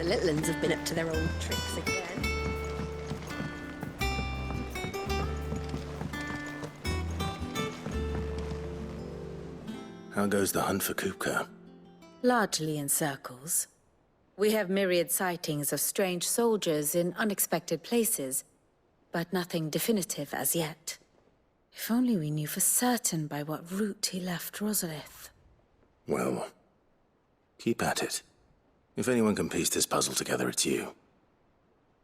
little uns have been up to their old tricks again. How goes the hunt for Kupka? Largely in circles. We have myriad sightings of strange soldiers in unexpected places, but nothing definitive as yet. If only we knew for certain by what route he left Rosalith. Well, keep at it. If anyone can piece this puzzle together, it's you.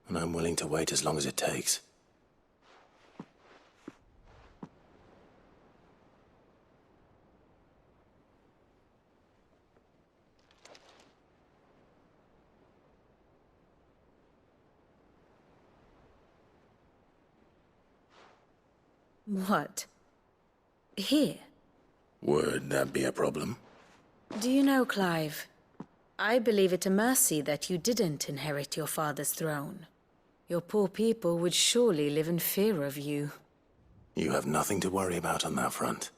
And I'm willing to wait as long as it takes. What? Here? Would that be a problem? Do you know, Clive? I believe it a mercy that you didn't inherit your father's throne. Your poor people would surely live in fear of you. You have nothing to worry about on that front.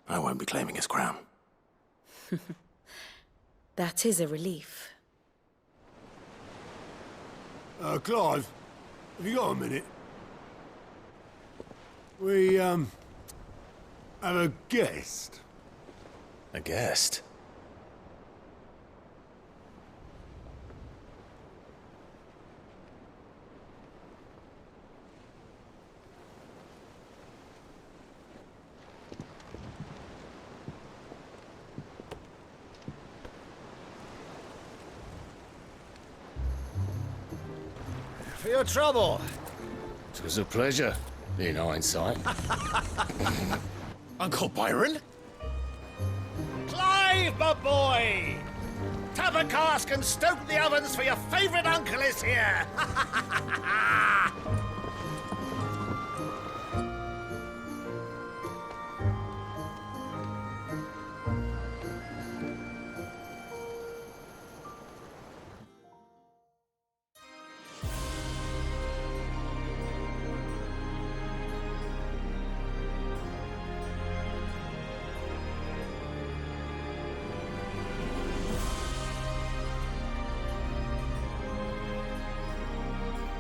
I won't be claiming his crown. That is a relief. Clive, have you got a minute? We, have a guest. A guest? For your trouble. It was a pleasure, in hindsight. Uncle Byron? Clive, my boy! Tap a cask and stoke the ovens, for your favourite uncle is here!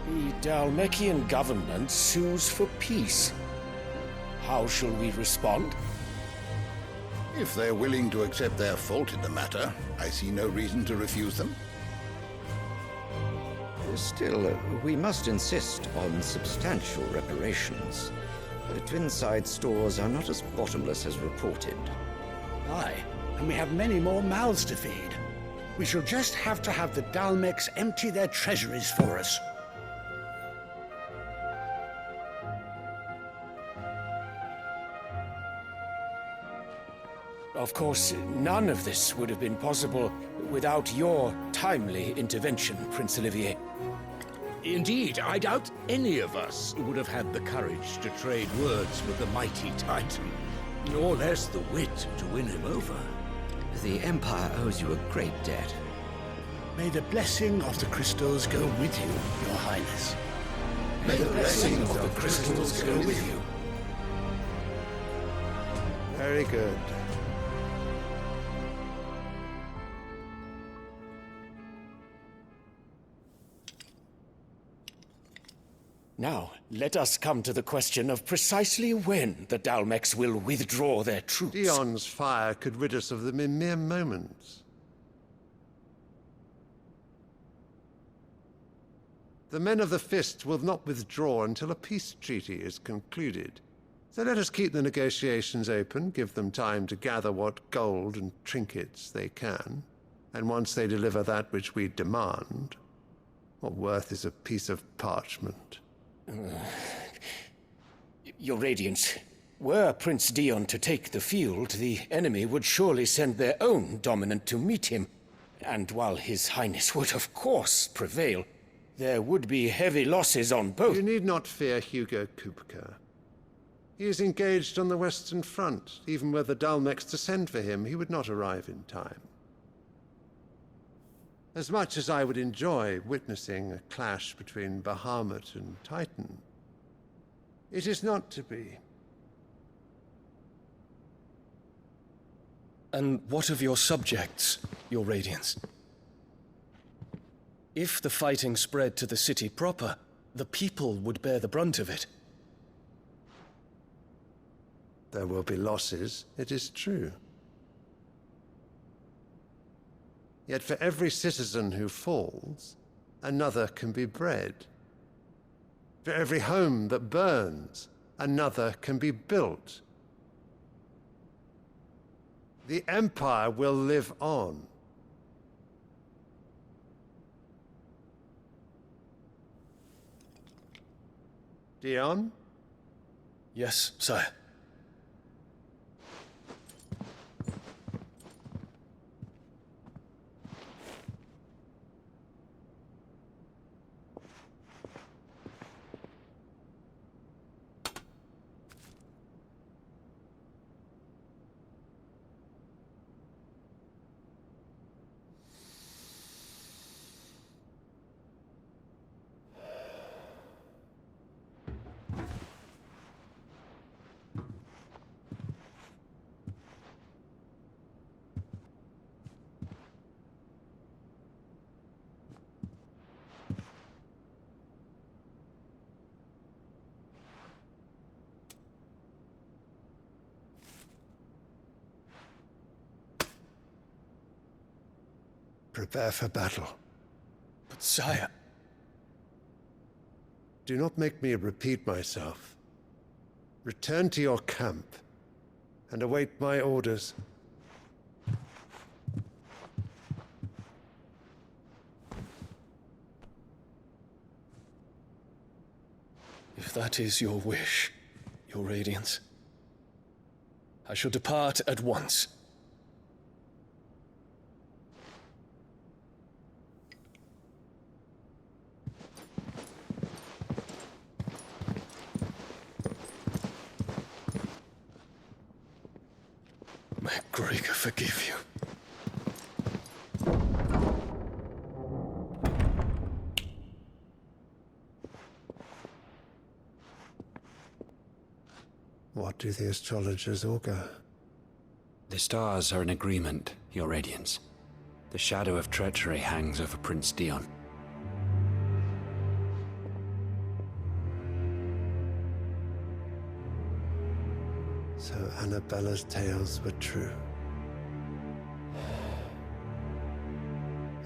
The Dalmekian government sues for peace. How shall we respond? If they're willing to accept their fault in the matter, I see no reason to refuse them. Still, we must insist on substantial reparations. The Twinside stores are not as bottomless as reported. Aye, and we have many more mouths to feed. We shall just have to have the Dalmecs empty their treasuries for us. Of course, none of this would have been possible without your timely intervention, Prince Olivier. Indeed, I doubt any of us would have had the courage to trade words with the mighty Titan, nor less the wit to win him over. The Empire owes you a great debt. May the blessing of the crystals go with you, Your Highness. May the blessing of the crystals go with you. Very good. Now, let us come to the question of precisely when the Dalmecs will withdraw their troops. Dion's fire could rid us of them in mere moments. The men of the Fist will not withdraw until a peace treaty is concluded. So let us keep the negotiations open, give them time to gather what gold and trinkets they can, and once they deliver that which we demand, what worth is a piece of parchment? Your Radiance, were Prince Dion to take the field, the enemy would surely send their own dominant to meet him. And while His Highness would of course prevail, there would be heavy losses on both. You need not fear Hugo Kupka. He is engaged on the Western Front. Even were the Dalmecs to send for him, he would not arrive in time. As much as I would enjoy witnessing a clash between Bahamut and Titan, it is not to be. And what of your subjects, Your Radiance? If the fighting spread to the city proper, the people would bear the brunt of it. There will be losses, it is true. Yet for every citizen who falls, another can be bred. For every home that burns, another can be built. The Empire will live on. Dion? Yes, sire. Prepare for battle. But sire... Do not make me repeat myself. Return to your camp and await my orders. If that is your wish, Your Radiance, I shall depart at once. May Gregor forgive you. What do the astrologers augur? The stars are in agreement, Your Radiance. The shadow of treachery hangs over Prince Dion. So Annabella's tales were true.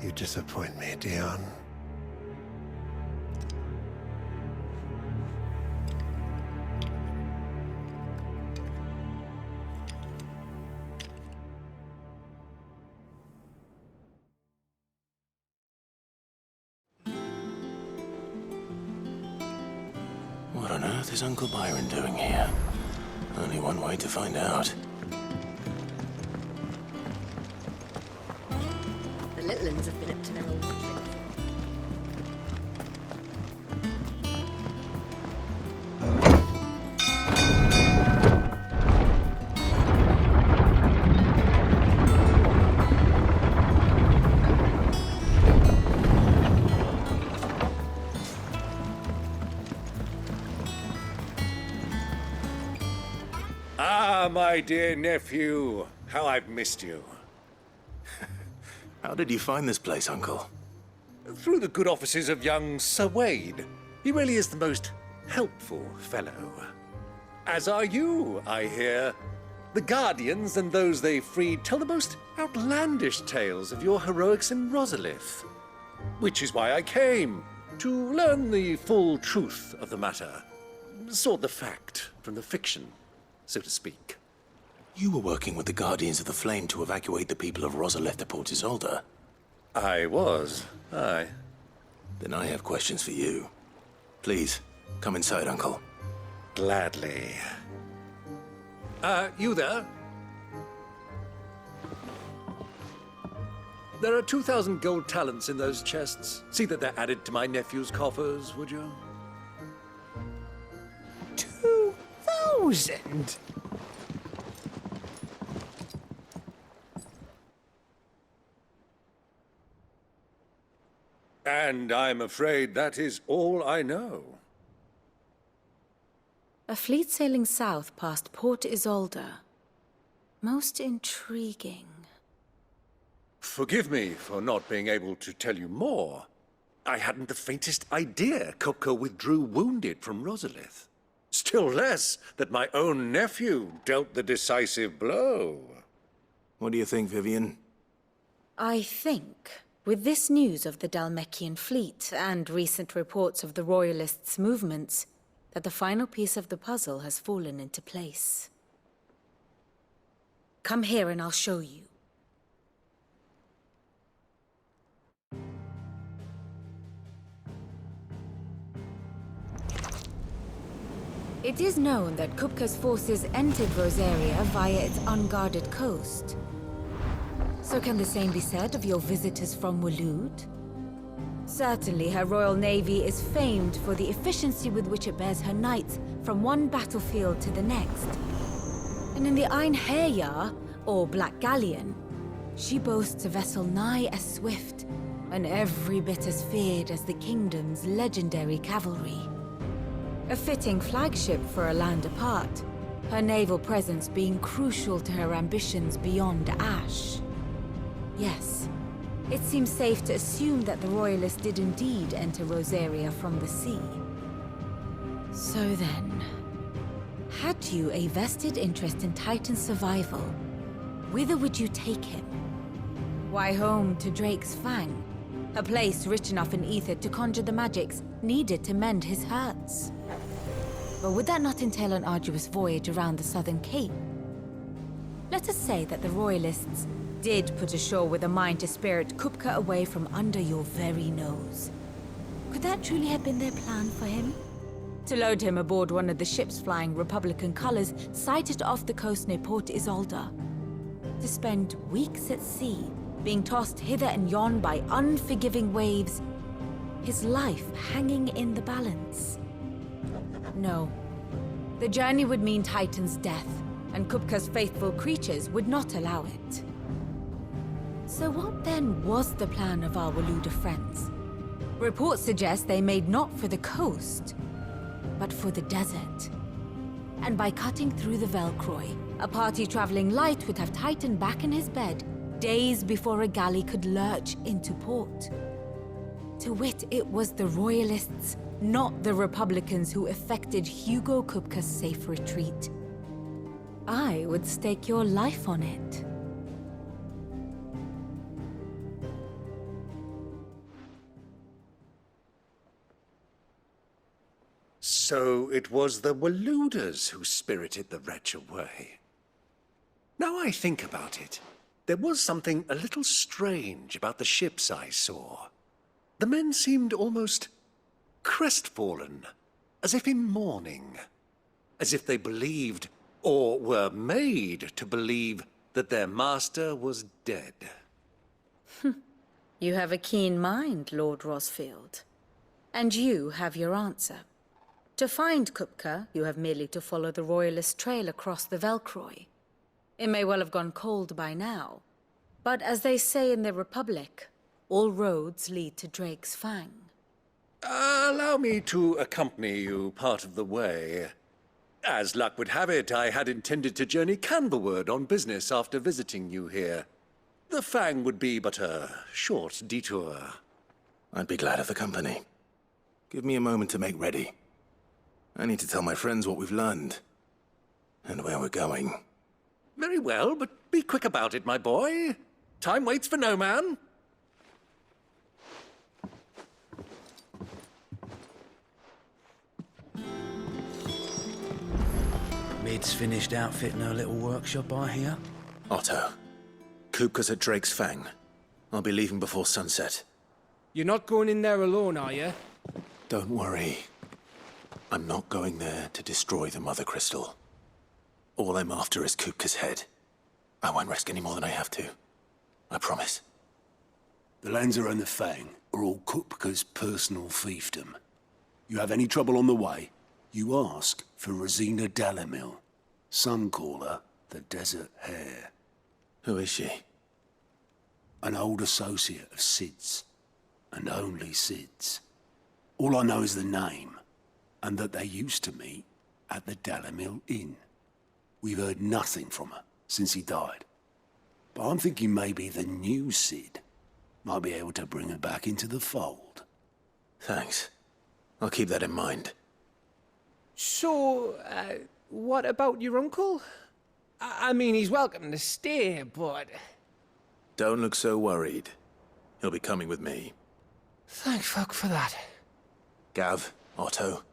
You disappoint me, Dion. What on earth is Uncle Byron doing here? Only one way to find out. The little ones have been up to their old tricks. Ah, my dear nephew, how I've missed you. How did you find this place, Uncle? Through the good offices of young Sir Wade. He really is the most helpful fellow. As are you, I hear. The Guardians and those they freed tell the most outlandish tales of your heroics in Rosalith. Which is why I came, to learn the full truth of the matter. Sort the fact from the fiction, so to speak. You were working with the Guardians of the Flame to evacuate the people of Rosalith to Port Isolde. I was, aye. Then I have questions for you. Please, come inside, Uncle. Gladly. You there? There are 2,000 gold talents in those chests. See that they're added to my nephew's coffers, would you? 2,000? And I'm afraid that is all I know. A fleet sailing south past Port Isolde. Most intriguing. Forgive me for not being able to tell you more. I hadn't the faintest idea Kupka withdrew wounded from Rosalith. Still less that my own nephew dealt the decisive blow. What do you think, Vivian? I think, with this news of the Dhalmekian fleet and recent reports of the Royalists' movements, that the final piece of the puzzle has fallen into place. Come here and I'll show you. It is known that Kupka's forces entered Rosaria via its unguarded coast. So can the same be said of your visitors from Waloed? Certainly, her Royal Navy is famed for the efficiency with which it bears her knights from one battlefield to the next. And in the Einherjar, or Black Galleon, she boasts a vessel nigh as swift and every bit as feared as the kingdom's legendary cavalry. A fitting flagship for a land apart, her naval presence being crucial to her ambitions beyond Ash. Yes, it seems safe to assume that the Royalists did indeed enter Rosaria from the sea. So then, had you a vested interest in Titan's survival, whither would you take him? Why, home to Drake's Fang, a place rich enough in ether to conjure the magics needed to mend his hurts. But would that not entail an arduous voyage around the southern cape? Let us say that the Royalists did put ashore with a mind to spirit Kupka away from under your very nose. Could that truly have been their plan for him? To load him aboard one of the ships flying Republican colors sighted off the coast near Port Isolde. To spend weeks at sea, being tossed hither and yon by unforgiving waves, his life hanging in the balance. No. The journey would mean Titan's death, and Kupka's faithful creatures would not allow it. So what then was the plan of our Waluda friends? Reports suggest they made not for the coast, but for the desert. And by cutting through the Velcroy, a party traveling light would have Titan back in his bed days before a galley could lurch into port. To wit, it was the Royalists, not the Republicans, who effected Hugo Kupka's safe retreat. I would stake your life on it. So it was the Waludas who spirited the wretch away. Now I think about it, there was something a little strange about the ships I saw. The men seemed almost crestfallen, as if in mourning, as if they believed, or were made to believe, that their master was dead. You have a keen mind, Lord Rosfield. And you have your answer. To find Kupka, you have merely to follow the Royalist trail across the Velcroy. It may well have gone cold by now, but as they say in the Republic, all roads lead to Drake's Fang. Allow me to accompany you part of the way. As luck would have it, I had intended to journey Canberward on business after visiting you here. The Fang would be but a short detour. I'd be glad of the company. Give me a moment to make ready. I need to tell my friends what we've learned, and where we're going. Very well, but be quick about it, my boy. Time waits for no man. Mid's finished outfitting her little workshop, I hear. Otto, Kupka's at Drake's Fang. I'll be leaving before sunset. You're not going in there alone, are you? Don't worry. I'm not going there to destroy the Mother Crystal. All I'm after is Kupka's head. I won't risk any more than I have to. I promise. The Lanza and the Fang are all Kupka's personal fiefdom. You have any trouble on the way, you ask for Rosina Dalamil. Some call her the Desert Hare. Who is she? An old associate of Sid's, and only Sid's. All I know is the name, and that they used to meet at the Dalamil Inn. We've heard nothing from her since he died. But I'm thinking maybe the new Sid might be able to bring her back into the fold. Thanks. I'll keep that in mind. So, what about your uncle? I mean, he's welcome to stay, but... Don't look so worried. He'll be coming with me. Thank fuck for that. Gav, Otto,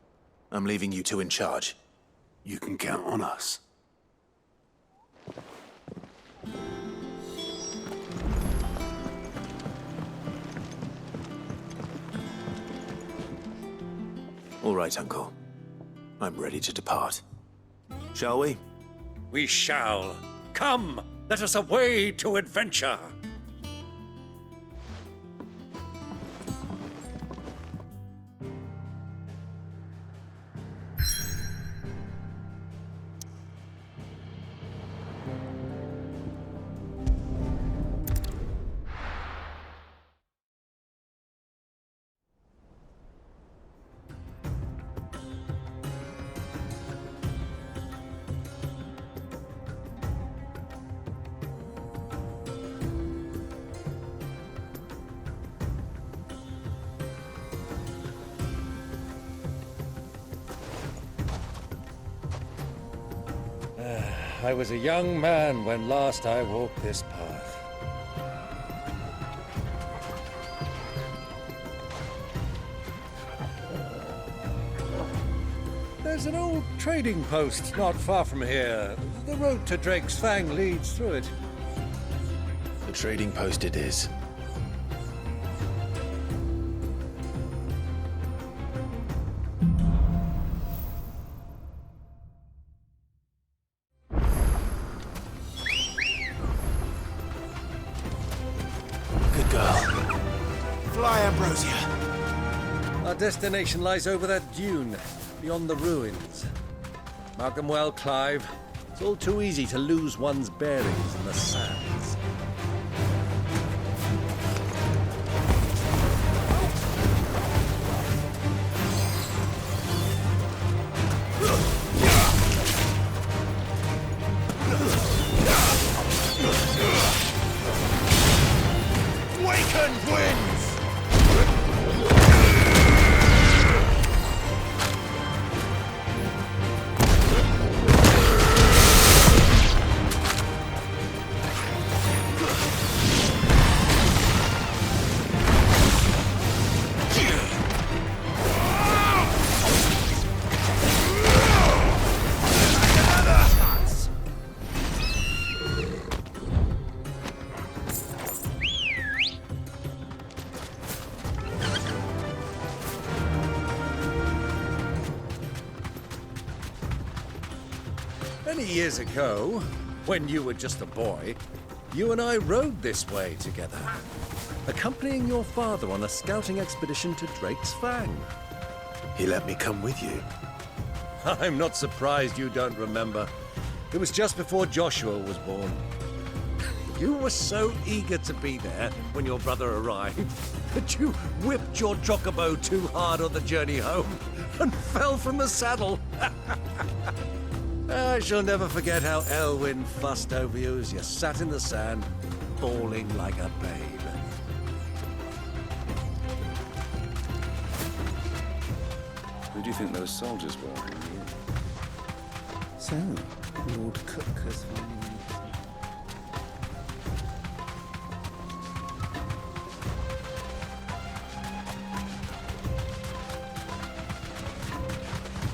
I'm leaving you two in charge. You can count on us. All right, Uncle. I'm ready to depart. Shall we? We shall. Come, let us away to adventure. I was a young man when last I walked this path. There's an old trading post not far from here. The road to Drake's Fang leads through it. The trading post it is. Good girl. Fly, Ambrosia. Our destination lies over that dune, beyond the ruins. Mark 'em well, Clive. It's all too easy to lose one's bearings in the sands. Wakened winds! Many years ago, when you were just a boy, you and I rode this way together, accompanying your father on a scouting expedition to Drake's Fang. He let me come with you. I'm not surprised you don't remember. It was just before Joshua was born. You were so eager to be there when your brother arrived that you whipped your chocobo too hard on the journey home and fell from the saddle. I shall never forget how Elwyn fussed over you as you sat in the sand, bawling like a babe. Who do you think those soldiers were? So, Lord Cook has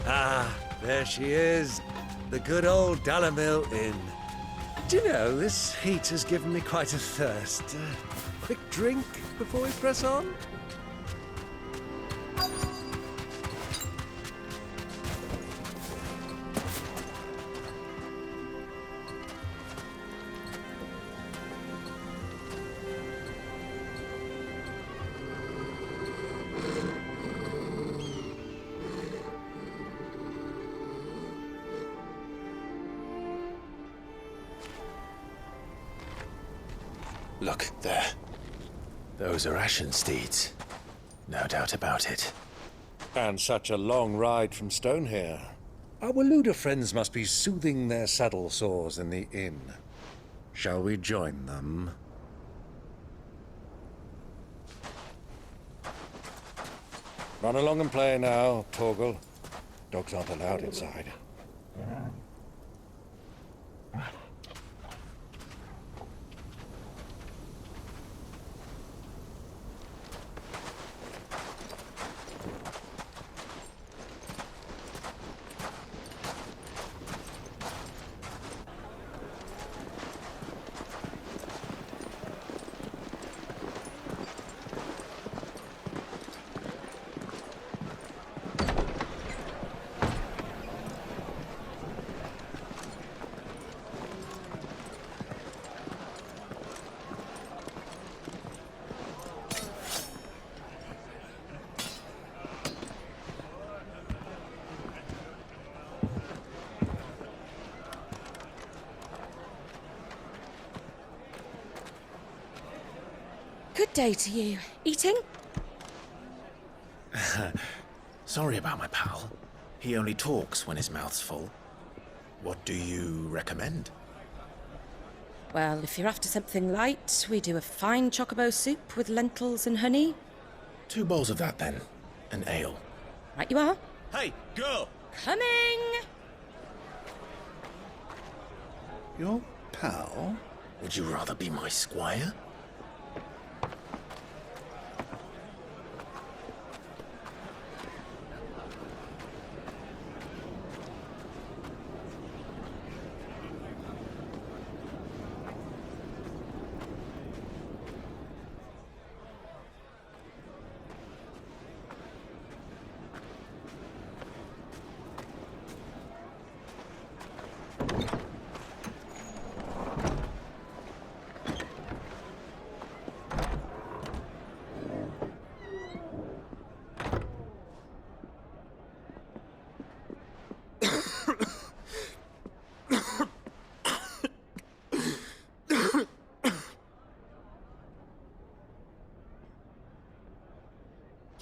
Ah, there she is. The good old Dalamil Inn. Do you know, this heat has given me quite a thirst. Quick drink before we press on? Look, there. Those are Ashen steeds. No doubt about it. And such a long ride from Stonehair. Our Waluda friends must be soothing their saddle sores in the inn. Shall we join them? Run along and play now, Torgal. Dogs aren't allowed inside. Good day to you. Eating? Sorry about my pal. He only talks when his mouth's full. What do you recommend? Well, if you're after something light, we do a fine chocobo soup with lentils and honey. 2 bowls of that, then. An ale. Right you are. Hey, girl! Coming! Your pal? Would you rather be my squire?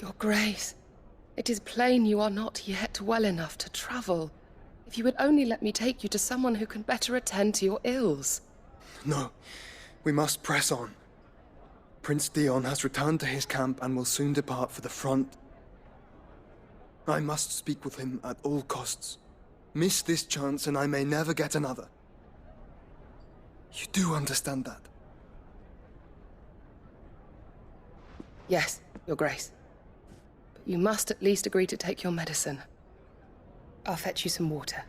Your Grace, it is plain you are not yet well enough to travel. If you would only let me take you to someone who can better attend to your ills. No, we must press on. Prince Dion has returned to his camp and will soon depart for the front. I must speak with him at all costs. Miss this chance and I may never get another. You do understand that? Yes, Your Grace. But you must at least agree to take your medicine. I'll fetch you some water.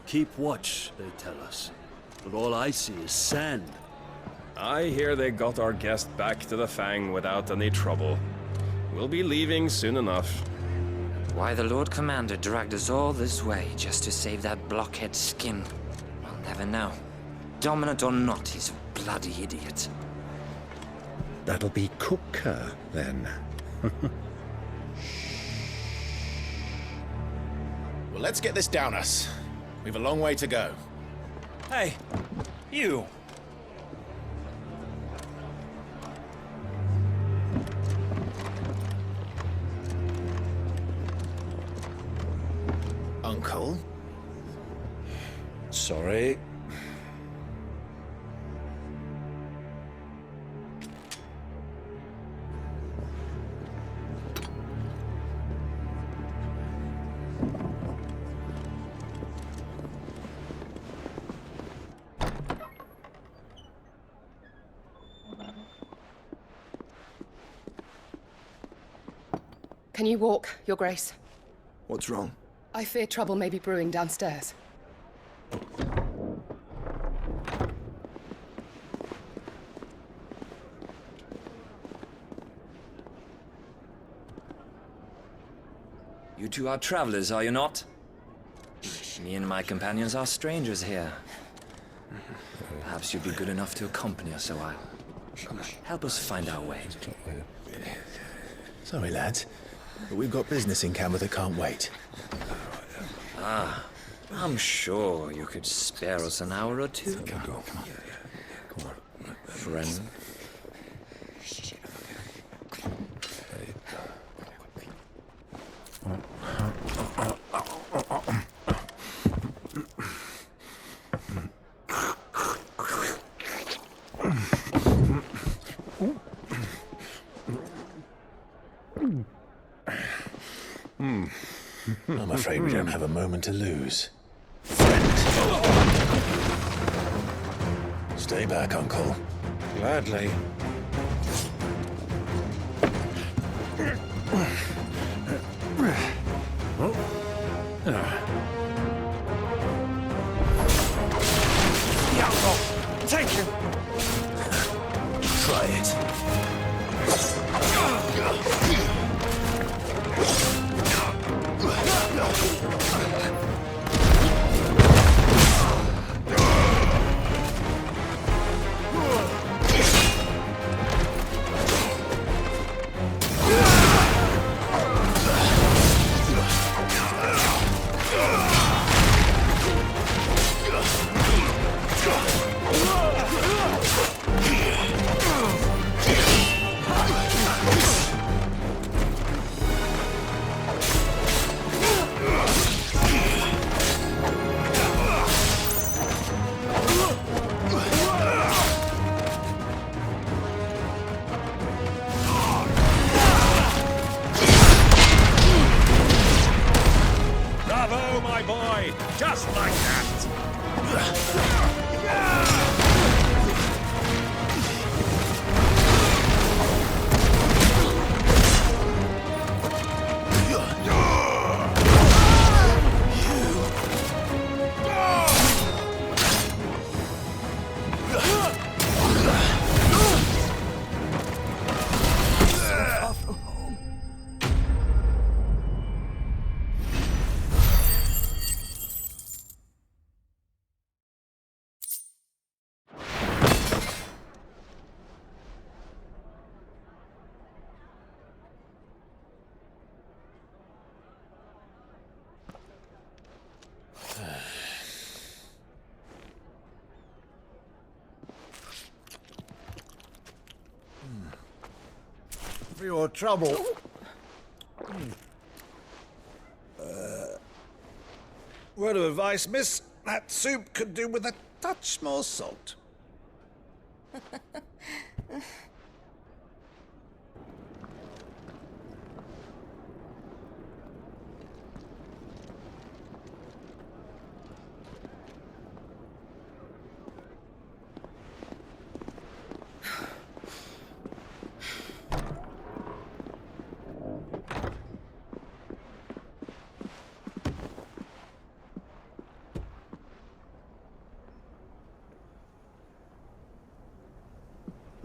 Keep watch, they tell us. But all I see is sand. I hear they got our guest back to the Fang without any trouble. We'll be leaving soon enough. Why the Lord Commander dragged us all this way just to save that blockhead skin, we'll never know. Dominant or not, he's a bloody idiot. That'll be Cooker, then. Well, let's get this down us. We've a long way to go. Hey, you! Uncle? Sorry. Can you walk, Your Grace? What's wrong? I fear trouble may be brewing downstairs. You two are travelers, are you not? Me and my companions are strangers here. Perhaps you'd be good enough to accompany us a while. Help us find our way. Sorry, lads, but we've got business in camera that can't wait. Ah, I'm sure you could spare us an hour or two. Come on. Friend. I'm afraid we don't have a moment to lose. Stay back, Uncle. Gladly. Take him! Try it. Bravo, my boy! Just like that! For your trouble. Word of advice, miss. That soup could do with a touch more salt.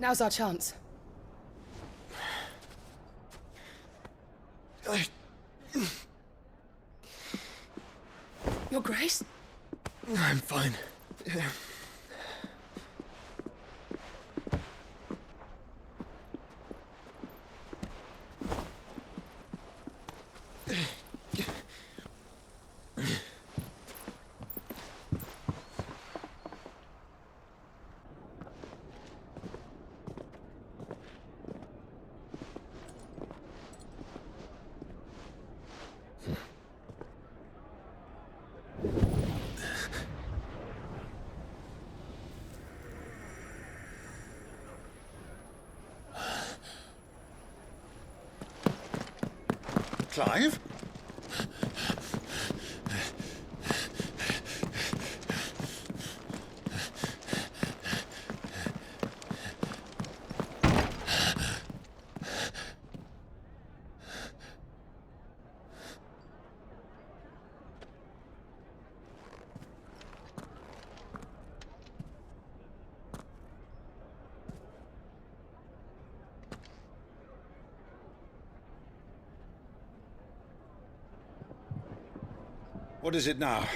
Now's our chance. Your Grace? I'm fine. Clive? What is it now?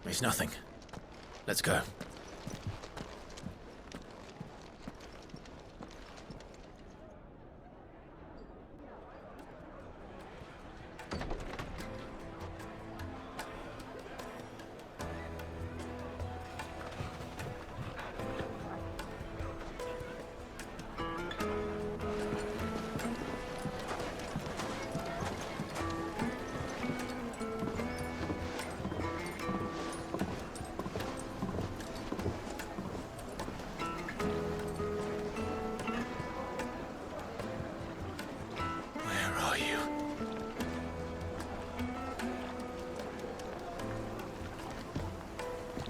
It's nothing. Let's go.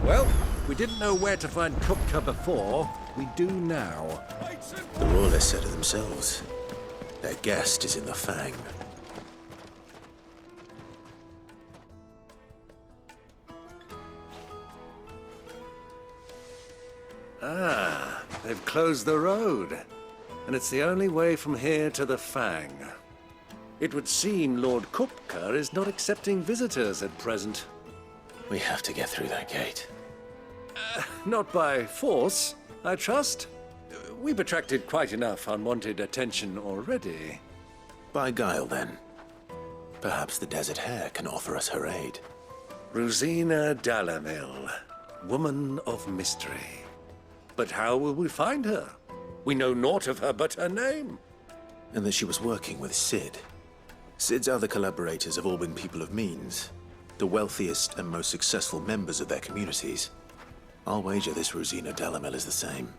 Well, we didn't know where to find Kupka before. We do now. The Royalists said it themselves. Their guest is in the Fang. Ah, they've closed the road. And it's the only way from here to the Fang. It would seem Lord Kupka is not accepting visitors at present. We have to get through that gate. Not by force, I trust. We've attracted quite enough unwanted attention already. By guile, then. Perhaps the Desert Hare can offer us her aid. Rosina Dalamil, woman of mystery. But how will we find her? We know naught of her but her name. And that she was working with Sid. Sid's other collaborators have all been people of means. The wealthiest and most successful members of their communities. I'll wager this Rosina Dalamil is the same.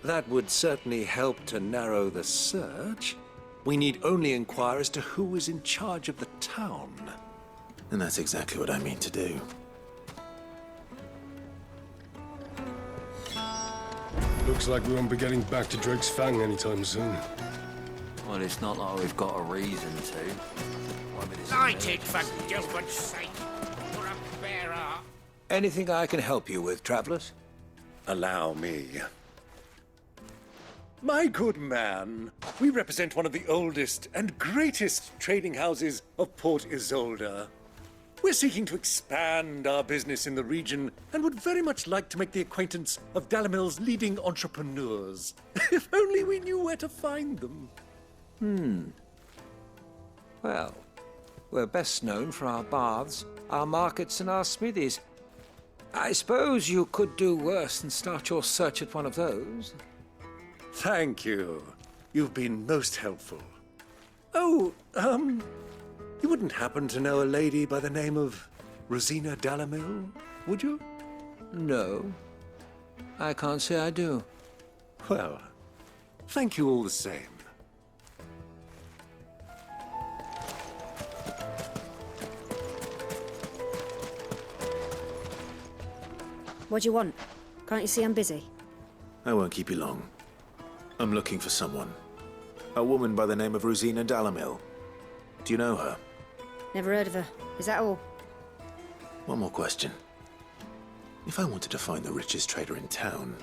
That would certainly help to narrow the search. We need only inquire as to who is in charge of the town. And that's exactly what I mean to do. Looks like we won't be getting back to Drake's Fang anytime soon. Well, it's not like we've got a reason to. Light it, for Gilbert's sake! You're a bearer! Anything I can help you with, travelers? Allow me. My good man, we represent one of the oldest and greatest trading houses of Port Isolde. We're seeking to expand our business in the region and would very much like to make the acquaintance of Dalamil's leading entrepreneurs. If only we knew where to find them. Well, we're best known for our baths, our markets, and our smithies. I suppose you could do worse than start your search at one of those. Thank you. You've been most helpful. Oh, you wouldn't happen to know a lady by the name of Rosina Dalamil, would you? No, I can't say I do. Well, thank you all the same. What do you want? Can't you see I'm busy? I won't keep you long. I'm looking for someone. A woman by the name of Rosina Dalamil. Do you know her? Never heard of her. Is that all? One more question. If I wanted to find the richest trader in town,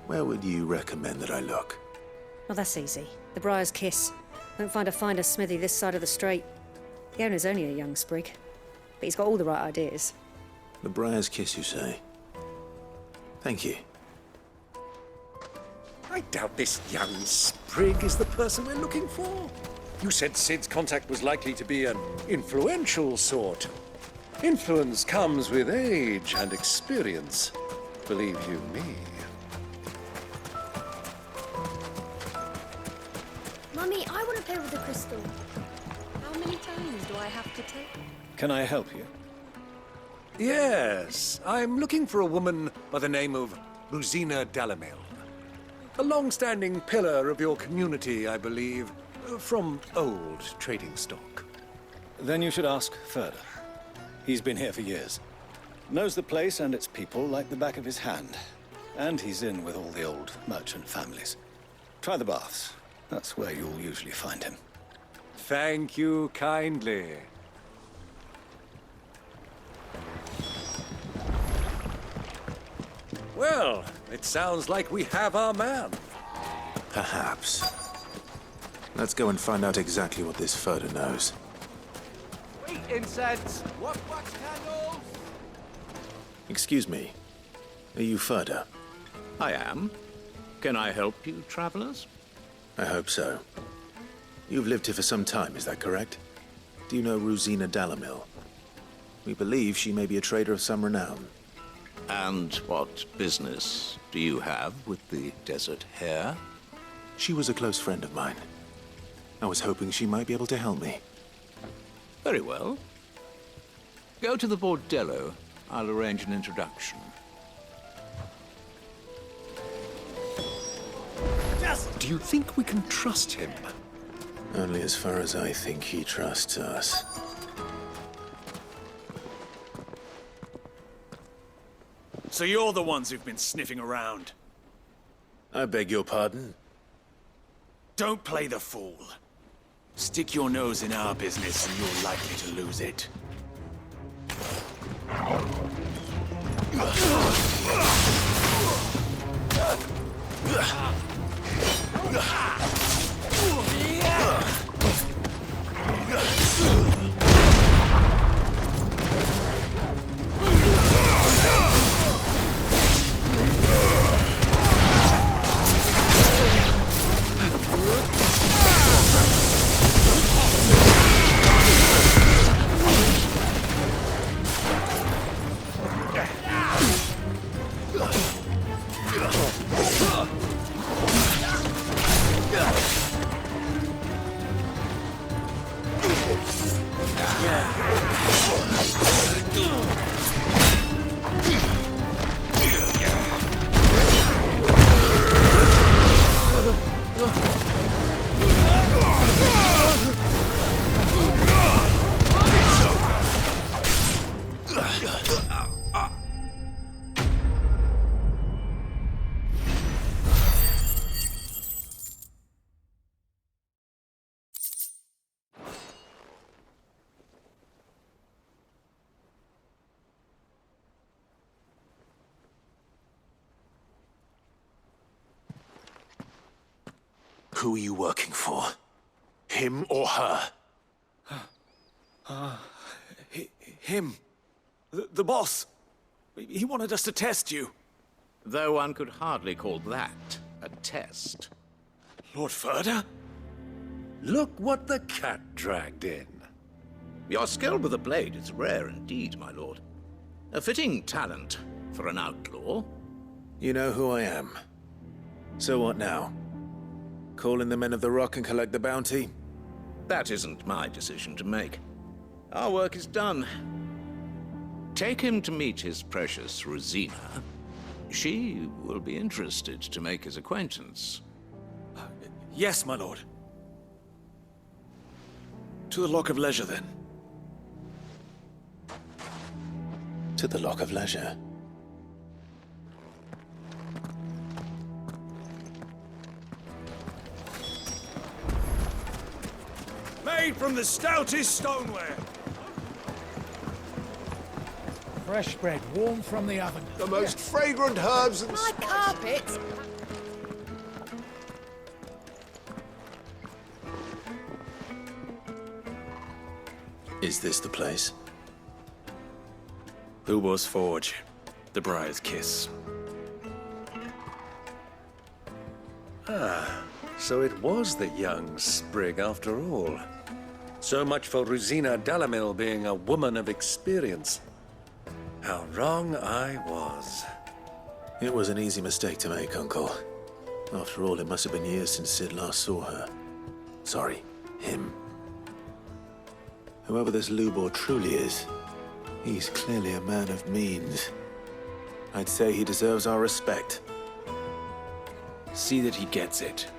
where would you recommend that I look? Well, that's easy. The Briar's Kiss. Won't find a finer smithy this side of the strait. The owner's only a young sprig, but he's got all the right ideas. The Briar's Kiss, you say? Thank you. I doubt this young sprig is the person we're looking for. You said Sid's contact was likely to be an influential sort. Influence comes with age and experience, believe you me. Mummy, I want to play with the crystal. How many times do I have to take? Can I help you? Yes, I'm looking for a woman by the name of Rosina Dalamil. A long-standing pillar of your community, I believe, from old trading stock. Then you should ask further. He's been here for years. Knows the place and its people like the back of his hand. And he's in with all the old merchant families. Try the baths. That's where you'll usually find him. Thank you kindly. Well, it sounds like we have our man. Perhaps. Let's go and find out exactly what this Ferda knows. Wheat incense! What wax candles? Excuse me. Are you Ferda? I am. Can I help you, travelers? I hope so. You've lived here for some time, is that correct? Do you know Rosina Dalamil? We believe she may be a trader of some renown. And what business do you have with the Desert Hare? She was a close friend of mine. I was hoping she might be able to help me. Very well. Go to the bordello. I'll arrange an introduction. Do you think we can trust him? Only as far as I think he trusts us. So you're the ones who've been sniffing around. I beg your pardon? Don't play the fool. Stick your nose in our business and you're likely to lose it. Who are you working for? Him or her? Him. The boss. He wanted us to test you. Though one could hardly call that a test. Lord Ferda? Look what the cat dragged in. Your skill with the blade is rare indeed, my lord. A fitting talent for an outlaw. You know who I am. So what now? Call in the Men of the Rock and collect the bounty? That isn't my decision to make. Our work is done. Take him to meet his precious Rosina. She will be interested to make his acquaintance. Yes, my lord. To the Lock of Leisure, then. To the Lock of Leisure. Made from the stoutest stoneware. Fresh bread, warm from the oven. The most fragrant herbs and My carpet. Is this the place? Ubor's Forge. The Briar's Kiss. So it was the young sprig after all. So much for Rosina Dalamil being a woman of experience. How wrong I was. It was an easy mistake to make, Uncle. After all, it must have been years since Sid last saw her. Sorry, him. Whoever this Lubor truly is, he's clearly a man of means. I'd say he deserves our respect. See that he gets it.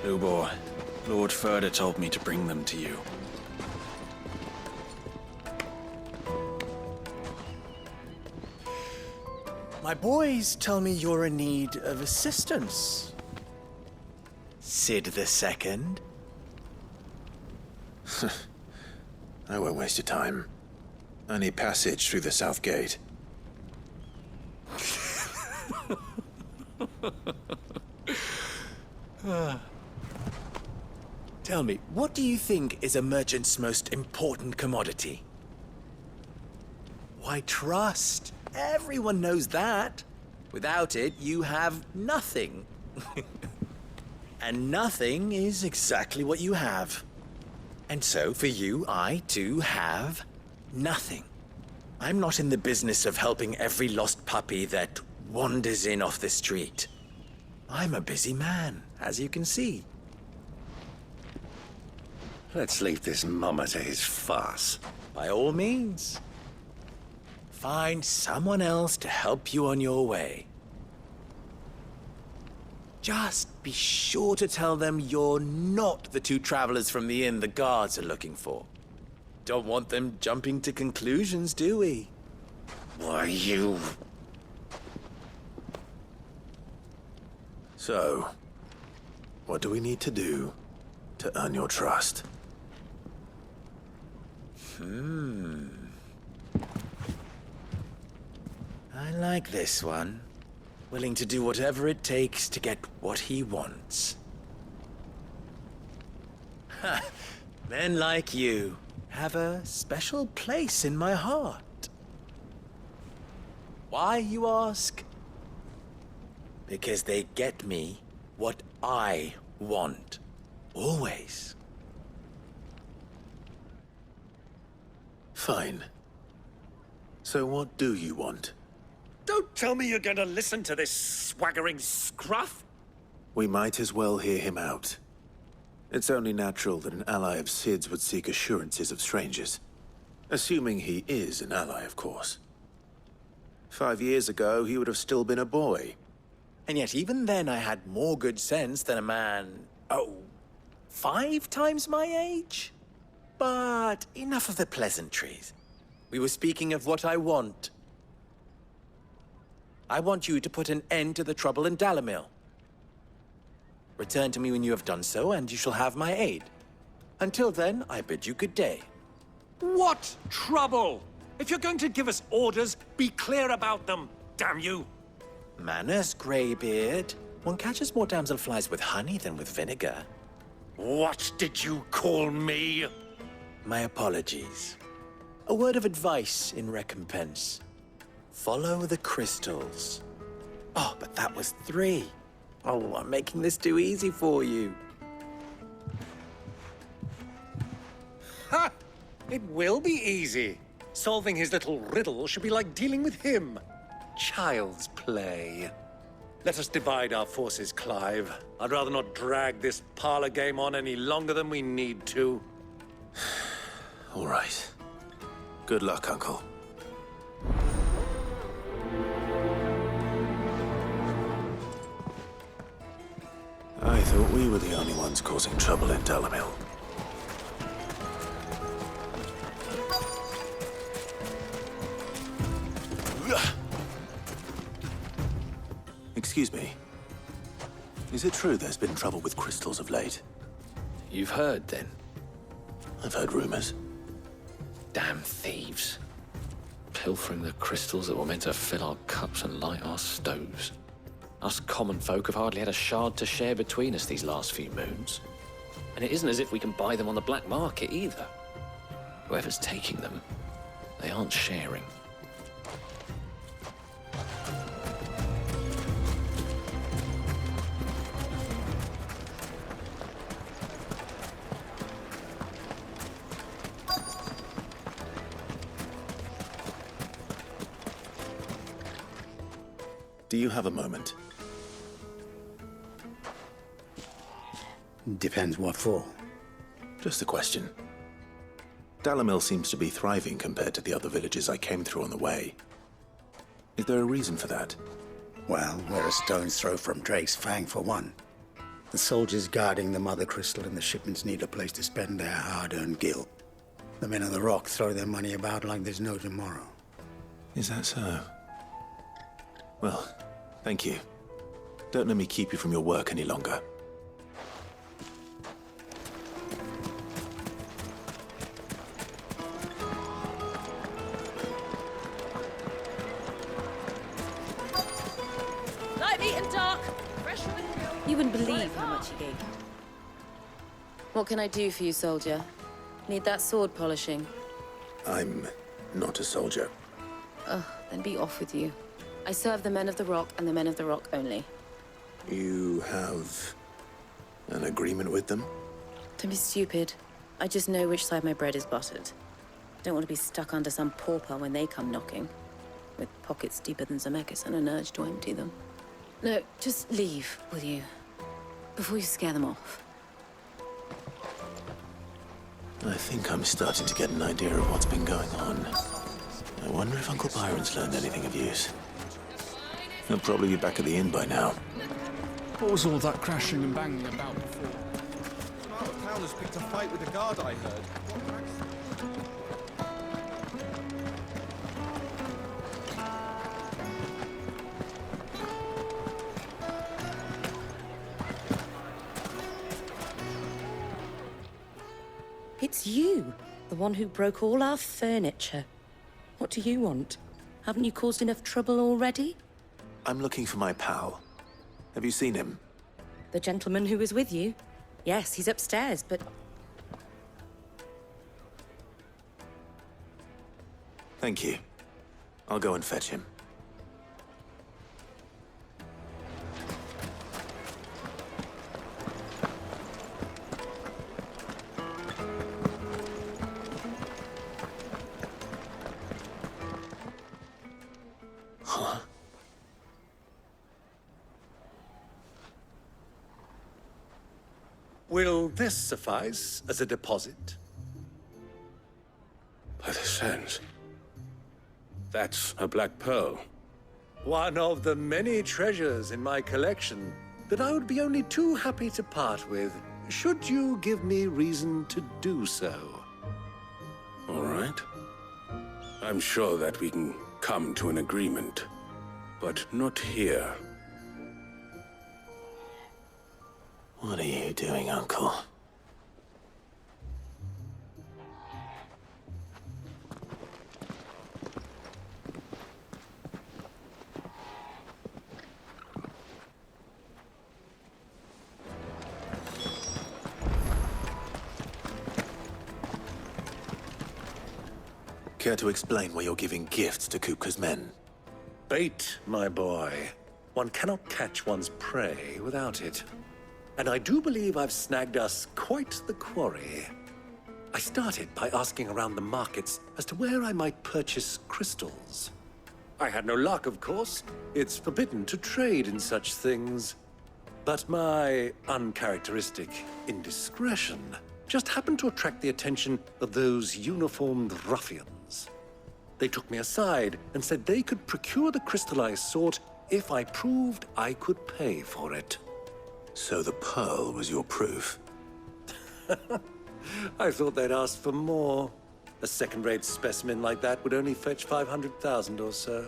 Lubor, Lord Ferda told me to bring them to you. My boys tell me you're in need of assistance. Sid the Second? I won't waste your time. I need passage through the south gate. Tell me, what do you think is a merchant's most important commodity? Why, trust. Everyone knows that. Without it, you have nothing. And nothing is exactly what you have. And so, for you, I, too, have nothing. I'm not in the business of helping every lost puppy that wanders in off the street. I'm a busy man, as you can see. Let's leave this mummer to his farce. By all means. Find someone else to help you on your way. Just be sure to tell them you're not the two travelers from the inn the guards are looking for. Don't want them jumping to conclusions, do we? Why, you... So, what do we need to do to earn your trust? I like this one. Willing to do whatever it takes to get what he wants. Ha! Men like you have a special place in my heart. Why, you ask? Because they get me what I want. Always. Fine. So what do you want? Don't tell me you're going to listen to this swaggering scruff! We might as well hear him out. It's only natural that an ally of Sid's would seek assurances of strangers. Assuming he is an ally, of course. 5 years ago, he would have still been a boy. And yet even then I had more good sense than a man, 5 times my age? But enough of the pleasantries. We were speaking of what I want. I want you to put an end to the trouble in Dalamil. Return to me when you have done so, and you shall have my aid. Until then, I bid you good day. What trouble? If you're going to give us orders, be clear about them, damn you! Manners, Greybeard. One catches more damselflies with honey than with vinegar. What did you call me? My apologies. A word of advice in recompense. Follow the crystals. Oh, but that was 3. Oh, I'm making this too easy for you. Ha! It will be easy. Solving his little riddle should be like dealing with him. Child's play. Let us divide our forces, Clive. I'd rather not drag this parlor game on any longer than we need to. All right. Good luck, Uncle. I thought we were the only ones causing trouble in Dalamil. Excuse me. Is it true there's been trouble with crystals of late? You've heard, then? I've heard rumors. Damn thieves. Pilfering the crystals that were meant to fill our cups and light our stoves. Us common folk have hardly had a shard to share between us these last few moons. And it isn't as if we can buy them on the black market either. Whoever's taking them, they aren't sharing. Do you have a moment? Depends what for. Just a question. Dalamil seems to be thriving compared to the other villages I came through on the way. Is there a reason for that? Well, we're a stone's throw from Drake's Fang, for one. The soldiers guarding the Mother Crystal and the shipments need a place to spend their hard-earned gil. The men of the Rock throw their money about like there's no tomorrow. Is that so? Well, thank you. Don't let me keep you from your work any longer. wouldn't believe how much he gave. What can I do for you, soldier? Need that sword polishing? I'm not a soldier. Ugh, then be off with you. I serve the men of the Rock and the men of the Rock only. You have an agreement with them? Don't be stupid. I just know which side my bread is buttered. Don't want to be stuck under some pauper when they come knocking. With pockets deeper than Zemeckis and an urge to empty them. No, just leave, will you? Before you scare them off. I think I'm starting to get an idea of what's been going on. I wonder if Uncle Byron's learned anything of use. He'll probably be back at the inn by now. What was all that crashing and banging about before? Some out-of-towners picked a fight with the guard, I heard. It's you, the one who broke all our furniture. What do you want? Haven't you caused enough trouble already? I'm looking for my pal. Have you seen him? The gentleman who was with you? Yes, he's upstairs, but... Thank you. I'll go and fetch him. Huh? Will this suffice as a deposit? By the sands. That's a black pearl. One of the many treasures in my collection that I would be only too happy to part with, should you give me reason to do so. All right. I'm sure that we can come to an agreement, but not here. What are you doing, Uncle? Care to explain why you're giving gifts to Kupka's men? Bait, my boy. One cannot catch one's prey without it. And I do believe I've snagged us quite the quarry. I started by asking around the markets as to where I might purchase crystals. I had no luck, of course. It's forbidden to trade in such things. But my uncharacteristic indiscretion just happened to attract the attention of those uniformed ruffians. They took me aside and said they could procure the crystal I sought if I proved I could pay for it. So the pearl was your proof? I thought they'd ask for more. A second-rate specimen like that would only fetch 500,000 or so.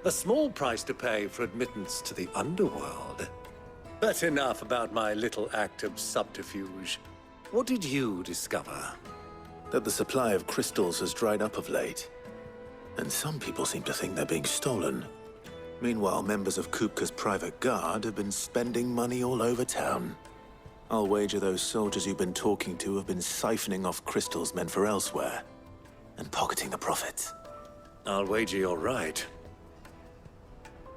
A small price to pay for admittance to the underworld. But enough about my little act of subterfuge. What did you discover? That the supply of crystals has dried up of late. And some people seem to think they're being stolen. Meanwhile, members of Kupka's private guard have been spending money all over town. I'll wager those soldiers you've been talking to have been siphoning off crystals meant for elsewhere, and pocketing the profits. I'll wager you're right.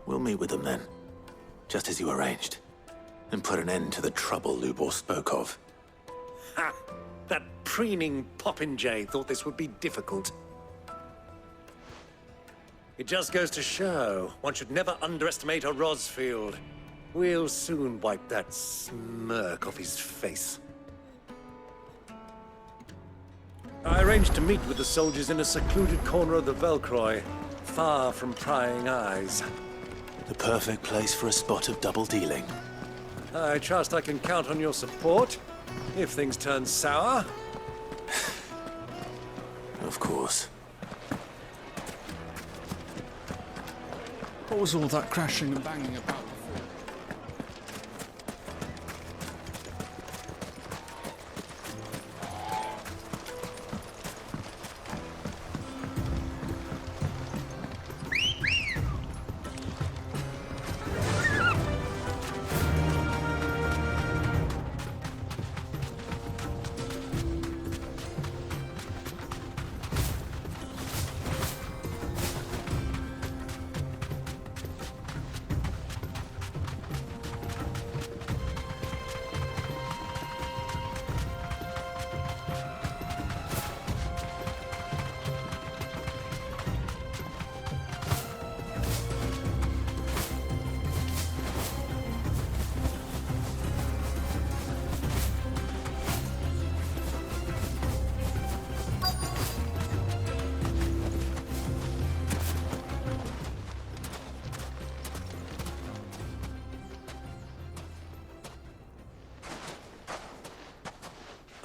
We'll meet with them then, just as you arranged, and put an end to the trouble Lubor spoke of. Ha! That preening popinjay thought this would be difficult. It just goes to show, one should never underestimate a Rosfield. We'll soon wipe that smirk off his face. I arranged to meet with the soldiers in a secluded corner of the Velcroy, far from prying eyes. The perfect place for a spot of double dealing. I trust I can count on your support, if things turn sour. Of course. What was all that crashing and banging about before?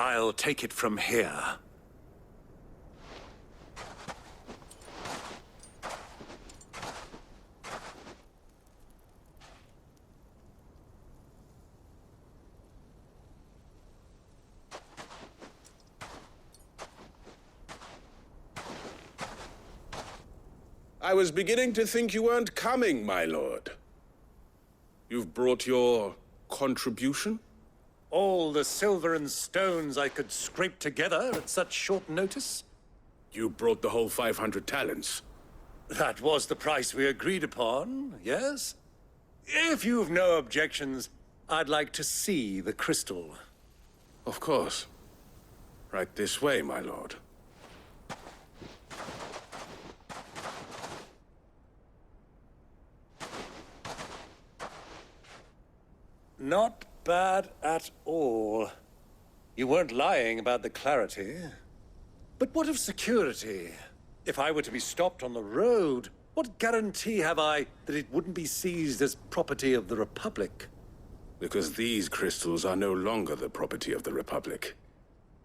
I'll take it from here. I was beginning to think you weren't coming, my lord. You've brought your contribution? All the silver and stones I could scrape together at such short notice? You brought the whole 500 talents. That was the price we agreed upon, yes? If you've no objections, I'd like to see the crystal. Of course. Right this way, my lord. Not bad at all. You weren't lying about the clarity. But what of security? If I were to be stopped on the road, what guarantee have I that it wouldn't be seized as property of the Republic? Because these crystals are no longer the property of the Republic.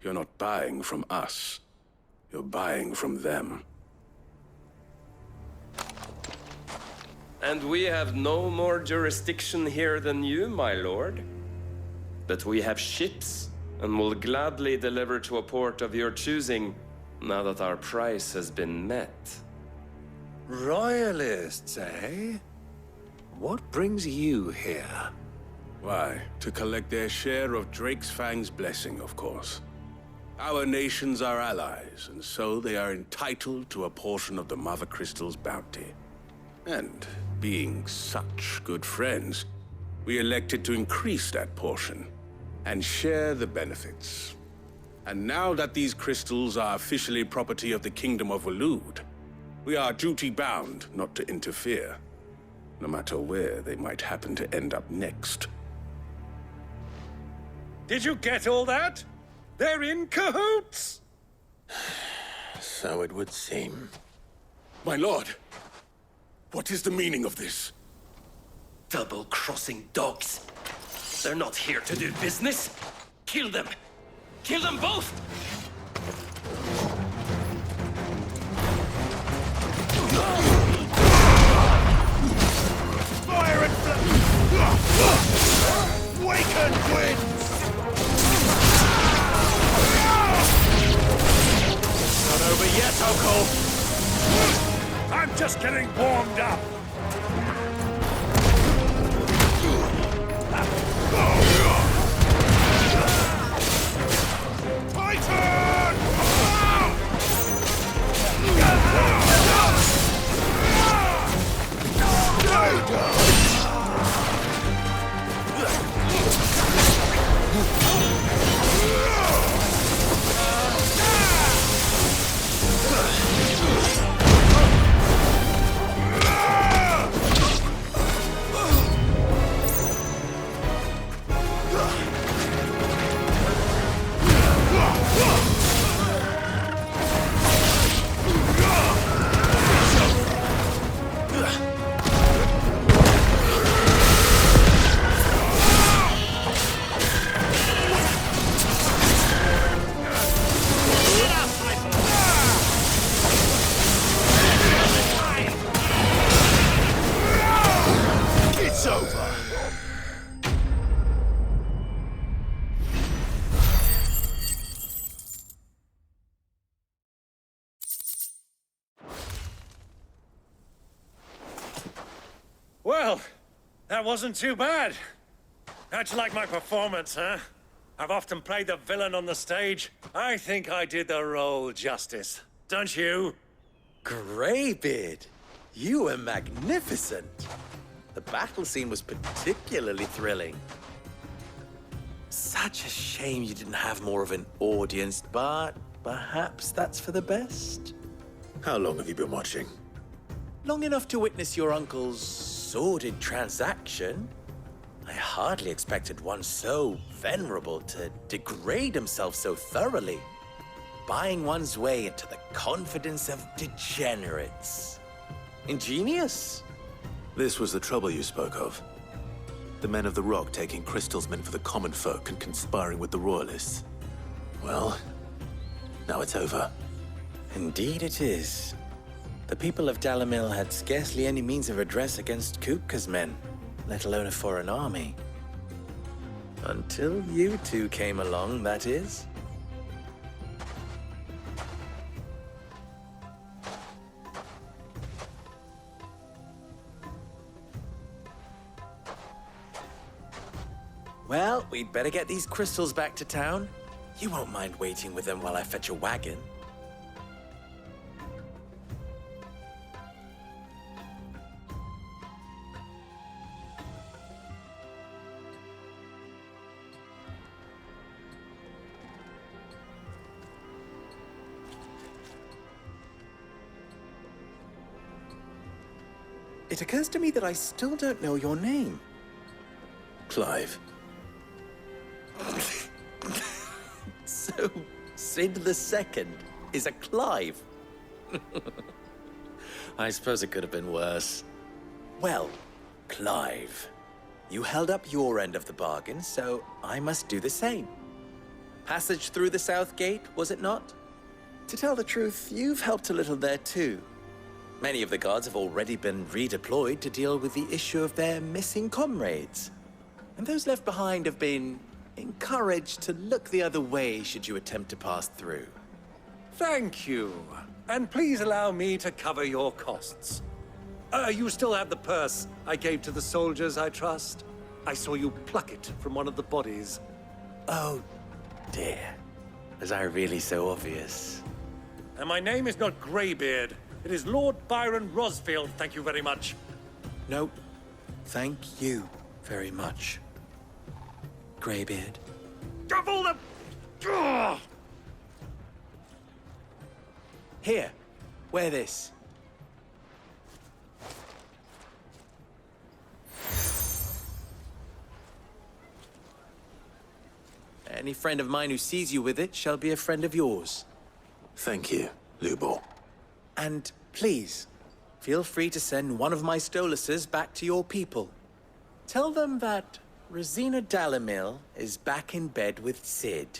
You're not buying from us. You're buying from them. And we have no more jurisdiction here than you, my lord. But we have ships, and will gladly deliver to a port of your choosing, now that our price has been met. Royalists, eh? What brings you here? Why, to collect their share of Drake's Fang's blessing, of course. Our nations are allies, and so they are entitled to a portion of the Mother Crystal's bounty. And being such good friends, we elected to increase that portion and share the benefits. And now that these crystals are officially property of the Kingdom of Waloed, we are duty-bound not to interfere, no matter where they might happen to end up next. Did you get all that? They're in cahoots! So it would seem. My lord, what is the meaning of this? Double-crossing dogs. They're not here to do business. Kill them! Kill them both! Fire and Waken winds! Not over yet, Uncle! I'm just getting warmed up! It's over. Well, that wasn't too bad. How'd you like my performance, huh? I've often played the villain on the stage. I think I did the role justice. Don't you? Greybeard, you were magnificent. The battle scene was particularly thrilling. Such a shame you didn't have more of an audience, but perhaps that's for the best. How long have you been watching? Long enough to witness your uncle's sordid transaction. I hardly expected one so venerable to degrade himself so thoroughly, buying one's way into the confidence of degenerates. Ingenious. This was the trouble you spoke of. The men of the Rock taking crystals meant for the common folk and conspiring with the Royalists. Well, now it's over. Indeed it is. The people of Dalamil had scarcely any means of redress against Kupka's men, let alone a foreign army. Until you two came along, that is. Well, we'd better get these crystals back to town. You won't mind waiting with them while I fetch a wagon. It occurs to me that I still don't know your name. Clive. So, Sid the Second is a Clive. I suppose it could have been worse. Well, Clive, you held up your end of the bargain, so I must do the same. Passage through the South Gate, was it not? To tell the truth, you've helped a little there too. Many of the guards have already been redeployed to deal with the issue of their missing comrades. And those left behind have been encouraged to look the other way should you attempt to pass through. Thank you. And please allow me to cover your costs. You still have the purse I gave to the soldiers, I trust? I saw you pluck it from one of the bodies. Oh, dear. Was I really so obvious? And my name is not Greybeard. It is Lord Byron Rosfield, thank you very much. No, thank you very much, Greybeard. Double the... Ugh! Here, wear this. Any friend of mine who sees you with it shall be a friend of yours. Thank you, Lubor. And please, feel free to send one of my Stoluses back to your people. Tell them that Rosina Dalamil is back in bed with Sid.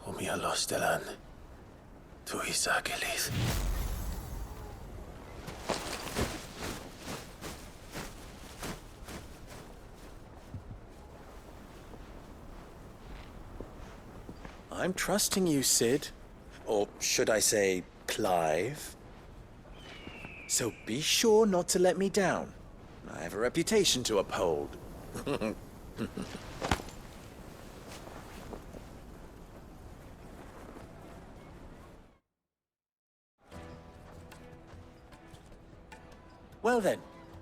Omia los delan. Tu isakelis. I'm trusting you, Sid. Or should I say, Clive. So be sure not to let me down. I have a reputation to uphold. Well then,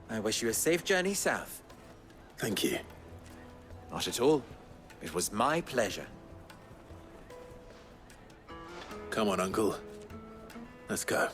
I wish you a safe journey south. Thank you. Not at all. It was my pleasure. Come on, Uncle. Let's go.